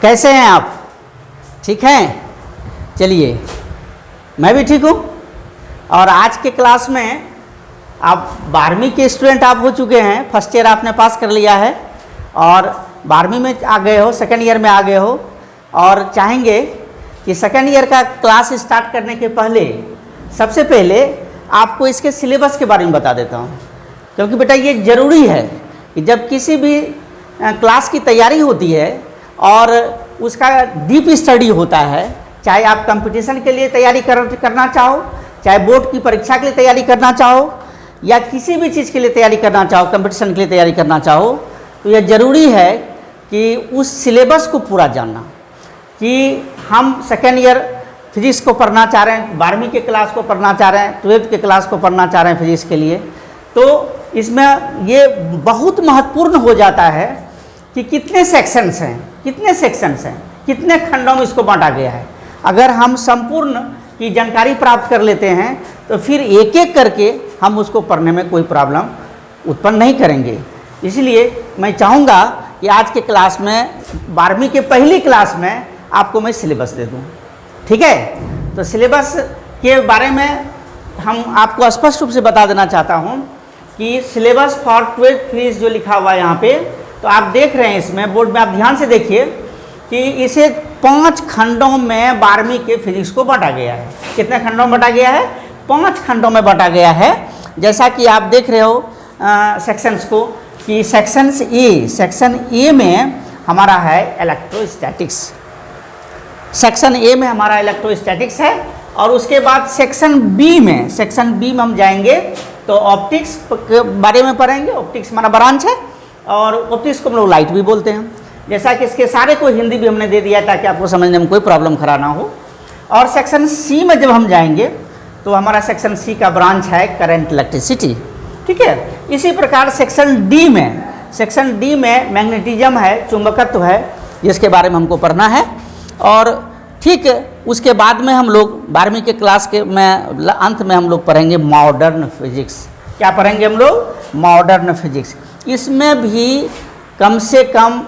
कैसे हैं आप? ठीक हैं? चलिए, मैं भी ठीक हूँ। और आज के क्लास में आप 12वीं के स्टूडेंट आप हो चुके हैं, फर्स्ट ईयर आपने पास कर लिया है और 12वीं में आ गए हो, सेकेंड ईयर में आ गए हो और चाहेंगे कि सेकेंड ईयर का क्लास स्टार्ट करने के पहले सबसे पहले आपको इसके सिलेबस के बारे में बता देता हूँ, क्योंकि बेटा ये ज़रूरी है कि जब किसी भी क्लास की तैयारी होती है और उसका डीप स्टडी होता है, चाहे आप कंपटीशन के लिए तैयारी करना चाहो, चाहे बोर्ड की परीक्षा के लिए तैयारी करना चाहो या किसी भी चीज़ के लिए तैयारी करना चाहो, कंपटीशन के लिए तैयारी करना चाहो, तो यह ज़रूरी है कि उस सिलेबस को पूरा जानना। कि हम सेकेंड ईयर फिजिक्स को पढ़ना चाह रहे हैं, 12वीं के क्लास को पढ़ना चाह रहे हैं, 12th के क्लास को पढ़ना चाह रहे हैं फिजिक्स के लिए, तो इसमें ये बहुत महत्वपूर्ण हो जाता है कि कितने सेक्शंस हैं, कितने खंडों में इसको बांटा गया है। अगर हम संपूर्ण की जानकारी प्राप्त कर लेते हैं तो फिर एक एक करके हम उसको पढ़ने में कोई प्रॉब्लम उत्पन्न नहीं करेंगे। इसलिए मैं चाहूँगा कि आज के क्लास में 12वीं के पहली क्लास में आपको मैं सिलेबस दे दूँ, ठीक है? तो सिलेबस के बारे में हम आपको स्पष्ट रूप से बता देना चाहता हूँ कि सिलेबस फॉर 12th फिजिक्स जो लिखा हुआ है यहाँ पे, तो आप देख रहे हैं इसमें बोर्ड में, आप ध्यान से देखिए कि इसे 5 खंडों में 12वीं के फिजिक्स को बांटा गया है। कितने खंडों में बांटा गया है? 5 खंडों में बांटा गया है। जैसा कि आप देख रहे हो सेक्शंस को, कि सेक्शन ए में हमारा है इलेक्ट्रोस्टैटिक्स, सेक्शन ए में हमारा इलेक्ट्रोस्टैटिक्स है। और उसके बाद सेक्शन बी में हम जाएंगे तो ऑप्टिक्स के बारे में पढ़ेंगे। ऑप्टिक्स हमारा ब्रांच है और ऑप्टिक्स को हम लोग लाइट भी बोलते हैं। जैसा कि इसके सारे को हिंदी भी हमने दे दिया है ताकि आपको समझने में कोई प्रॉब्लम खड़ा ना हो। और सेक्शन सी में जब हम जाएंगे तो हमारा सेक्शन सी का ब्रांच है करंट इलेक्ट्रिसिटी, ठीक है? इसी प्रकार सेक्शन डी में मैग्नेटिज्म है, चुंबकत्व है, जिसके बारे में हमको पढ़ना है। और ठीक उसके बाद में हम लोग 12वीं के क्लास के अंत में हम लोग पढ़ेंगे मॉडर्न फिजिक्स। क्या पढ़ेंगे हम लोग? Modern physics. इसमें भी कम से कम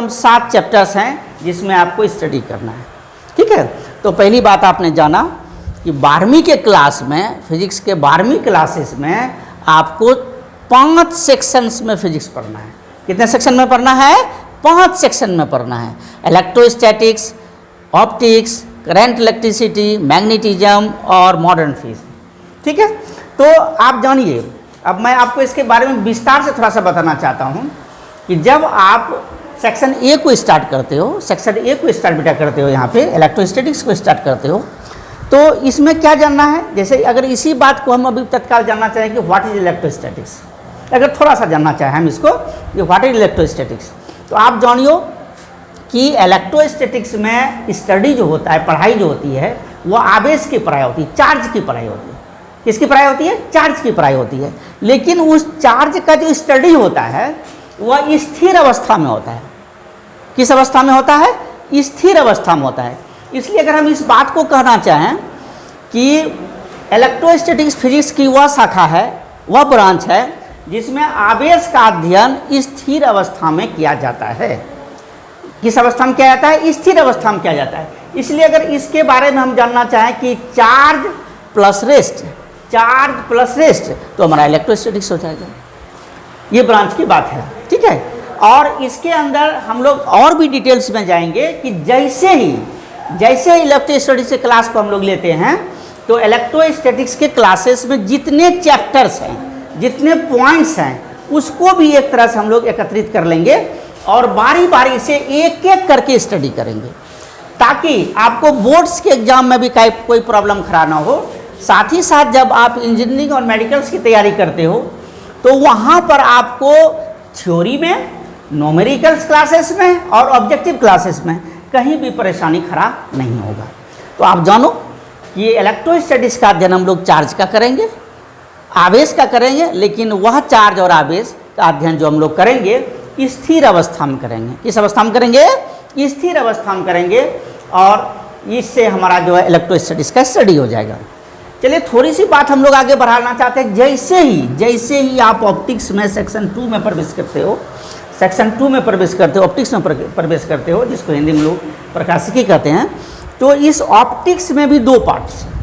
7 चैप्टर्स हैं जिसमें आपको स्टडी करना है, ठीक है? तो पहली बात आपने जाना कि 12वीं के क्लास में, फिजिक्स के 12वीं क्लासेस में आपको 5 सेक्शंस में फिजिक्स पढ़ना है। कितने सेक्शन में पढ़ना है? 5 सेक्शन में पढ़ना है। Electrostatics, optics, current electricity, magnetism और मॉडर्न फिजिक्स, ठीक है? तो आप जानिए, अब मैं आपको इसके बारे में विस्तार से थोड़ा सा बताना चाहता हूँ कि जब आप सेक्शन ए को स्टार्ट करते हो, यहाँ पे इलेक्ट्रोस्टैटिक्स को स्टार्ट करते हो, तो इसमें क्या जानना है? जैसे अगर इसी बात को हम अभी तत्काल जानना चाहें कि व्हाट इज इलेक्ट्रोस्टैटिक्स, अगर थोड़ा सा जानना चाहें हम इसको कि व्हाट इज इलेक्ट्रोस्टैटिक्स, तो आप जानियो कि इलेक्ट्रोस्टैटिक्स में स्टडी जो होता है, पढ़ाई जो होती है, वो आवेश की पढ़ाई होती है, चार्ज की पढ़ाई होती है। किसकी पढ़ाई होती है? चार्ज की पढ़ाई होती है। लेकिन उस चार्ज का जो स्टडी होता है वह स्थिर अवस्था में होता है। किस अवस्था में होता है? स्थिर अवस्था में होता है। इसलिए अगर हम इस बात को कहना चाहें कि इलेक्ट्रोस्टैटिक्स फिजिक्स की वह शाखा है, वह ब्रांच है जिसमें आवेश का अध्ययन स्थिर अवस्था में किया जाता है। किस अवस्था में किया जाता है? स्थिर अवस्था में किया जाता है। इसलिए अगर इसके बारे में हम जानना चाहें कि चार्ज प्लस रेस्ट, तो हमारा इलेक्ट्रोस्टैटिक्स हो जाएगा। ये ब्रांच की बात है, ठीक है? और इसके अंदर हम लोग और भी डिटेल्स में जाएंगे कि जैसे ही इलेक्ट्रोस्टैटिक्स के क्लास को हम लोग लेते हैं तो इलेक्ट्रोस्टैटिक्स के क्लासेस में जितने चैप्टर्स हैं, जितने पॉइंट्स हैं, उसको भी एक तरह से हम लोग एकत्रित कर लेंगे और बारी बारी से एक एक करके स्टडी करेंगे ताकि आपको बोर्ड्स के एग्जाम में भी कोई प्रॉब्लम खड़ा ना हो। साथ ही साथ जब आप इंजीनियरिंग और मेडिकल्स की तैयारी करते हो तो वहाँ पर आपको थ्योरी में, न्यूमेरिकल्स क्लासेस में और ऑब्जेक्टिव क्लासेस में कहीं भी परेशानी खड़ा नहीं होगा। तो आप जानो कि इलेक्ट्रोस्टैटिक्स का अध्ययन हम लोग चार्ज का करेंगे, आवेश का करेंगे, लेकिन वह चार्ज और आवेश का अध्ययन जो हम लोग करेंगे स्थिर अवस्था में करेंगे। किस अवस्था में करेंगे? स्थिर अवस्था में करेंगे और इससे हमारा जो है इलेक्ट्रोस्टैटिक्स का स्टडी हो जाएगा। चलिए थोड़ी सी बात हम लोग आगे बढ़ाना चाहते हैं। जैसे ही आप ऑप्टिक्स में सेक्शन 2 में प्रवेश करते हो, सेक्शन 2 में प्रवेश करते हो, ऑप्टिक्स में प्रवेश करते हो, जिसको हिंदी में लोग प्रकाशिकी कहते हैं। तो इस ऑप्टिक्स में भी 2 पार्ट्स हैं।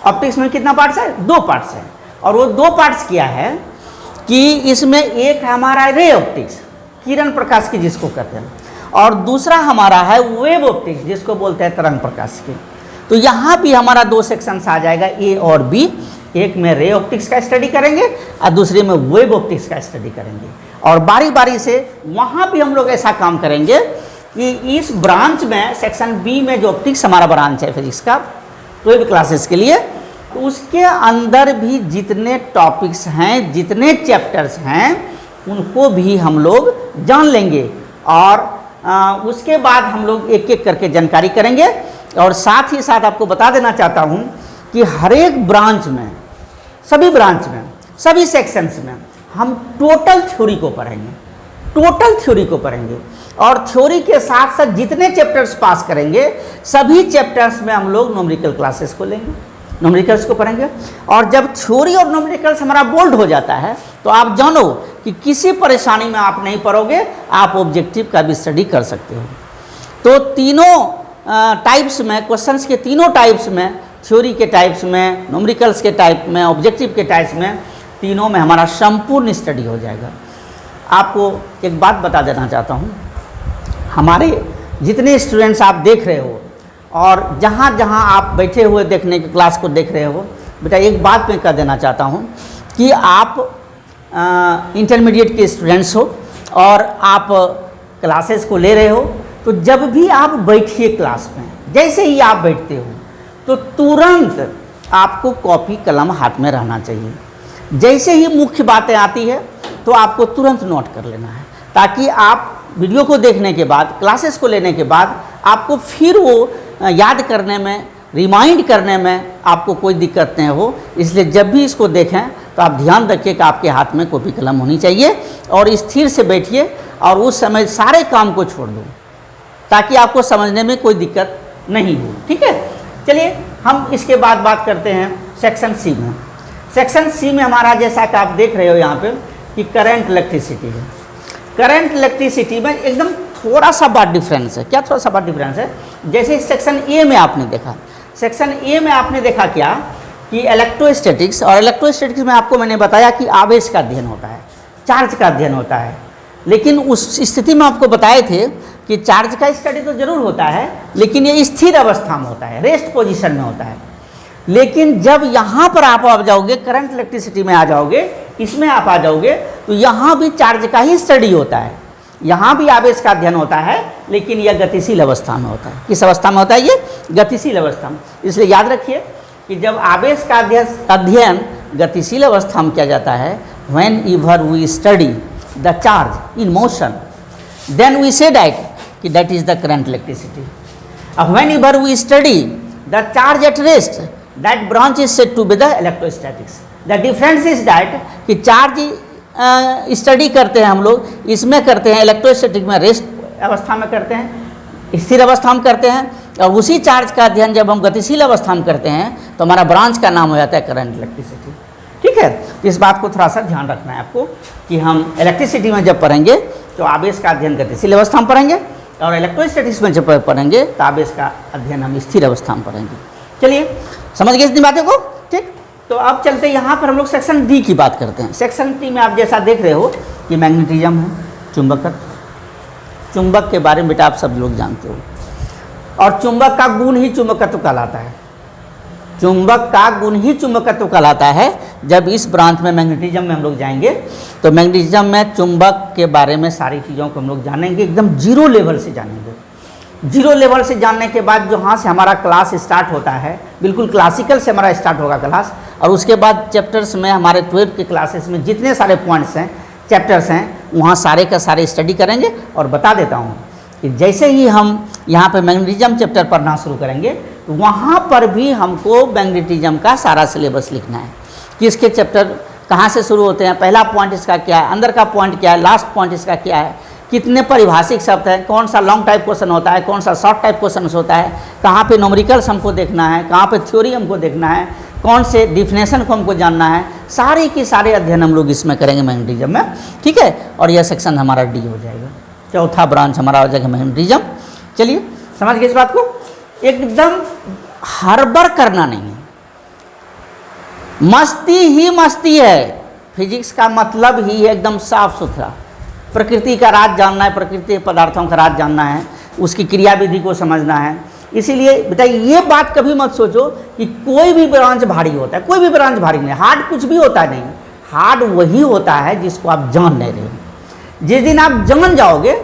ऑप्टिक्स में कितना पार्ट्स है? 2 पार्ट्स हैं। और वो 2 पार्ट्स क्या है कि इसमें एक हमारा रे ऑप्टिक्स, किरण प्रकाश की जिसको कहते हैं, और दूसरा हमारा है वेव ऑप्टिक्स, जिसको बोलते हैं तरंग प्रकाश की। तो यहाँ भी हमारा 2 सेक्शंस आ जाएगा, ए और बी। एक में रे ऑप्टिक्स का स्टडी करेंगे और दूसरे में वेव ऑप्टिक्स का स्टडी करेंगे। और बारी बारी से वहाँ भी हम लोग ऐसा काम करेंगे कि इस ब्रांच में, सेक्शन बी में जो ऑप्टिक्स हमारा ब्रांच है फिजिक्स का 12 क्लासेस के लिए, तो उसके अंदर भी जितने टॉपिक्स हैं, जितने चैप्टर्स हैं, उनको भी हम लोग जान लेंगे। और उसके बाद हम लोग एक एक करके जानकारी करेंगे। और साथ ही साथ आपको बता देना चाहता हूँ कि हर एक ब्रांच में, सभी ब्रांच में, सभी सेक्शंस में हम टोटल थ्योरी को पढ़ेंगे, टोटल थ्योरी को पढ़ेंगे। और थ्योरी के साथ साथ जितने चैप्टर्स पास करेंगे, सभी चैप्टर्स में हम लोग न्यूमेरिकल क्लासेस को लेंगे, न्यूमेरिकल्स को पढ़ेंगे। और जब थ्योरी और न्यूमेरिकल्स हमारा बोल्ड हो जाता है, तो आप जानो कि किसी परेशानी में आप नहीं पड़ोगे, आप ऑब्जेक्टिव का भी स्टडी कर सकते हो। तो तीनों टाइप्स में, क्वेश्चंस के तीनों टाइप्स में, थ्योरी के टाइप्स में, न्यूमेरिकल्स के टाइप में, ऑब्जेक्टिव के टाइप्स में, तीनों में हमारा संपूर्ण स्टडी हो जाएगा। आपको एक बात बता देना चाहता हूँ, हमारे जितने स्टूडेंट्स आप देख रहे हो और जहाँ जहाँ आप बैठे हुए देखने के क्लास को देख रहे हो, बेटा एक बात मैं कह देना चाहता हूँ कि आप इंटरमीडिएट के स्टूडेंट्स हो और आप क्लासेस को ले रहे हो, तो जब भी आप बैठिए क्लास में, जैसे ही आप बैठते हो तो तुरंत आपको कॉपी कलम हाथ में रहना चाहिए। जैसे ही मुख्य बातें आती है तो आपको तुरंत नोट कर लेना है, ताकि आप वीडियो को देखने के बाद, क्लासेस को लेने के बाद आपको फिर वो याद करने में, रिमाइंड करने में आपको कोई दिक्कत नहीं हो। इसलिए जब भी इसको देखें तो आप ध्यान रखिए कि आपके हाथ में कॉपी कलम होनी चाहिए और स्थिर से बैठिए और उस समय सारे काम को छोड़ दो, ताकि आपको समझने में कोई दिक्कत नहीं हो। ठीक है, चलिए हम इसके बाद बात करते हैं सेक्शन सी में। सेक्शन सी में हमारा, जैसा कि आप देख रहे हो यहाँ पे, कि करंट इलेक्ट्रिसिटी है। करंट इलेक्ट्रिसिटी में एकदम थोड़ा सा बात डिफरेंस है। क्या थोड़ा सा बात डिफरेंस है? जैसे सेक्शन ए में आपने देखा, सेक्शन ए में आपने देखा क्या कि इलेक्ट्रोस्टैटिक्स, और इलेक्ट्रोस्टैटिक्स में आपको मैंने बताया कि आवेश का अध्ययन होता है, चार्ज का अध्ययन होता है। लेकिन उस स्थिति में आपको बताए थे कि चार्ज का स्टडी तो जरूर होता है, लेकिन ये स्थिर अवस्था में होता है, रेस्ट पोजीशन में होता है। लेकिन जब यहाँ पर आप आ जाओगे, करंट इलेक्ट्रिसिटी में आ जाओगे, इसमें आप आ जाओगे, तो यहाँ भी चार्ज का ही स्टडी होता है, यहाँ भी आवेश का अध्ययन होता है, लेकिन यह गतिशील अवस्था में होता है। किस अवस्था में होता है? ये गतिशील अवस्था में। इसलिए याद रखिए कि जब आवेश का अध्ययन गतिशील अवस्था में किया जाता है, whenever we study the charge in motion, then we say that is the current electricity. Whenever we study the charge at rest, that branch is said to be the electrostatics. The difference is that कि charge study करते हैं हम लोग, इसमें करते हैं electrostatic में rest अवस्था में करते हैं, स्थिर अवस्था में करते हैं, और उसी चार्ज का अध्ययन जब हम गतिशील अवस्था में करते हैं तो हमारा ब्रांच का नाम हो जाता है करंट इलेक्ट्रिसिटी। ठीक है, इस बात को थोड़ा सा ध्यान रखना है आपको कि हम इलेक्ट्रिसिटी में जब पढ़ेंगे तो आवेश का अध्ययन गतिशील अवस्था में पढ़ेंगे, और इलेक्ट्रोस्टैटिक्स में जब पढ़ेंगे तो आवेश का अध्ययन हम स्थिर अवस्था में पढ़ेंगे। चलिए, समझ गए इतनी बातें को? ठीक, तो अब चलते यहाँ पर हम लोग सेक्शन डी की बात करते हैं। सेक्शन डी में आप जैसा देख रहे हो कि मैग्नेटिज्म है, चुंबकत्व। चुंबक के बारे में बेटा आप सब लोग जानते हो, और चुंबक का गुण ही चुंबकत्व कहलाता है। चुंबक का गुण ही चुंबकत्व कहलाता है। जब इस ब्रांच में मैग्नेटिज्म में हम लोग जाएंगे तो मैग्नेटिज्म में चुंबक के बारे में सारी चीज़ों को हम लोग जानेंगे, एकदम जीरो लेवल से जानेंगे। जीरो लेवल से जानने के बाद जहाँ से हमारा क्लास स्टार्ट होता है, बिल्कुल क्लासिकल से हमारा स्टार्ट होगा क्लास, और उसके बाद चैप्टर्स में हमारे 12 के क्लासेस में जितने सारे पॉइंट्स हैं, चैप्टर्स हैं, वहाँ सारे का सारे स्टडी करेंगे। और बता देता हूँ कि जैसे ही हम यहाँ पे मैग्नेटिज्म चैप्टर पढ़ना शुरू करेंगे तो वहाँ पर भी हमको मैग्नेटिज्म का सारा सिलेबस लिखना है कि इसके चैप्टर कहाँ से शुरू होते हैं, पहला पॉइंट इसका क्या है, अंदर का पॉइंट क्या है, लास्ट पॉइंट इसका क्या है, कितने परिभाषिक शब्द हैं, कौन सा लॉन्ग टाइप क्वेश्चन होता है, कौन सा शॉर्ट टाइप क्वेश्चन होता है, कहाँ पे न्यूमेरिकल्स हमको देखना है, कहाँ पे थ्योरी हमको देखना है, कौन से डिफिनेशन को हमको जानना है, सारे के सारे अध्ययन हम लोग इसमें करेंगे मैग्नेटिज्म में, ठीक है। और यह सेक्शन हमारा डी हो जाएगा, चौथा ब्रांच हमारा हो जाएगा मैग्नेटिज्म। चलिए समझ गए इस बात को, एकदम हड़बड़ करना नहीं है, मस्ती ही मस्ती है। फिजिक्स का मतलब ही है एकदम साफ सुथरा, प्रकृति का राज जानना है, प्रकृति के पदार्थों का राज जानना है, उसकी क्रिया विधि को समझना है। इसीलिए बेटा ये बात कभी मत सोचो कि कोई भी ब्रांच भारी होता है, कोई भी ब्रांच भारी नहीं, हार्ड कुछ भी होता नहीं, हार्ड वही होता है जिसको आप जान नहीं रहे। जिस दिन आप जान जाओगे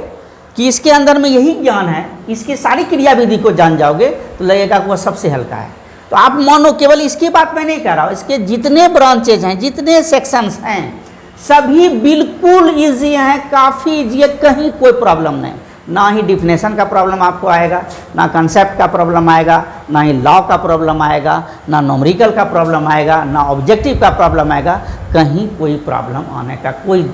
कि इसके अंदर में यही ज्ञान है, इसकी सारी क्रिया विधि को जान जाओगे तो लगेगा कि वह सबसे हल्का है। तो आप मानो, केवल इसकी बात मैं नहीं कह रहा हूँ, इसके जितने ब्रांचेज हैं, जितने सेक्शंस हैं, सभी बिल्कुल ईजी हैं, काफ़ी ईजी है, कहीं कोई प्रॉब्लम नहीं। ना ही डिफिनेशन का प्रॉब्लम आपको आएगा, ना कंसेप्ट का प्रॉब्लम आएगा, ना ही लॉ का प्रॉब्लम आएगा, ना न्यूमेरिकल का प्रॉब्लम आएगा, ना ऑब्जेक्टिव का प्रॉब्लम आएगा, कहीं कोई प्रॉब्लम आने का कोई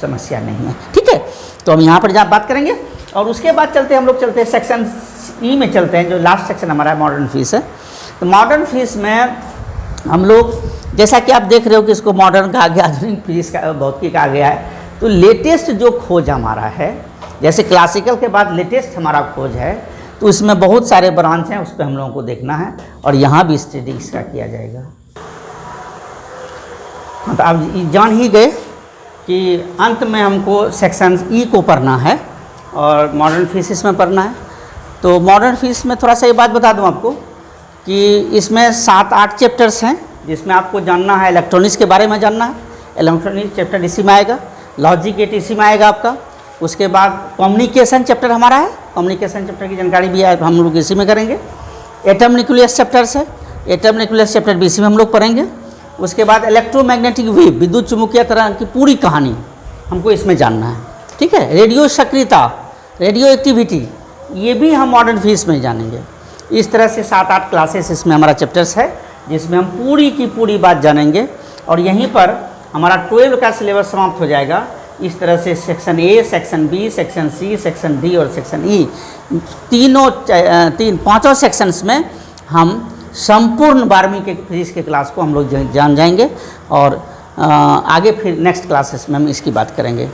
समस्या नहीं है, ठीक है। तो हम यहाँ पर जहाँ बात करेंगे और उसके बाद चलते हैं, हम लोग चलते हैं सेक्शन ई में चलते हैं, जो लास्ट सेक्शन हमारा मॉडर्न फिजिक्स है। तो मॉडर्न फिजिक्स में हम लोग, जैसा कि आप देख रहे हो कि इसको मॉडर्न कहा गया, आधुनिक फिजिक्स का, भौतिकी कहा गया है। तो लेटेस्ट जो खोज हमारा है, जैसे क्लासिकल के बाद लेटेस्ट हमारा खोज है, तो इसमें बहुत सारे ब्रांच हैं, उस पर हम लोगों को देखना है और यहाँ भी स्टडी इसका किया जाएगा। तो आप जान ही गए कि अंत में हमको सेक्शन ई को पढ़ना है और मॉडर्न फिजिक्स में पढ़ना है। तो मॉडर्न फिजिक्स में थोड़ा सा ये बात बता दूं आपको कि इसमें 7-8 चैप्टर्स हैं, जिसमें आपको जानना है, इलेक्ट्रॉनिक्स के बारे में जानना है, इलेक्ट्रॉनिक्स चैप्टर इसी में आएगा, लॉजिक गेट इसी में आएगा आपका। उसके बाद कम्युनिकेशन चैप्टर हमारा है, कम्युनिकेशन चैप्टर की जानकारी भी है, हम लोग इसी में करेंगे। एटम न्यूक्लियस चैप्टर्स है, एटम न्यूक्लियस चैप्टर भी इसी में हम लोग पढ़ेंगे। उसके बाद इलेक्ट्रोमैग्नेटिक वेव, विद्युत चुम्बकीय तरंग की पूरी कहानी हमको इसमें जानना है, ठीक है। रेडियो सक्रियता, रेडियो एक्टिविटी, ये भी हम मॉडर्न फिजिक्स में जानेंगे। इस तरह से 7-8 क्लासेस इसमें हमारा चैप्टर्स है, जिसमें हम पूरी की पूरी बात जानेंगे और यहीं पर हमारा 12 का सिलेबस समाप्त हो जाएगा। इस तरह से section A, section B, section C, section D और सेक्शन ई, पाँचों सेक्शंस में हम संपूर्ण 12वीं के फिजिक्स के क्लास को हम लोग जान जाएंगे और आगे फिर नेक्स्ट क्लासेस में हम इसकी बात करेंगे।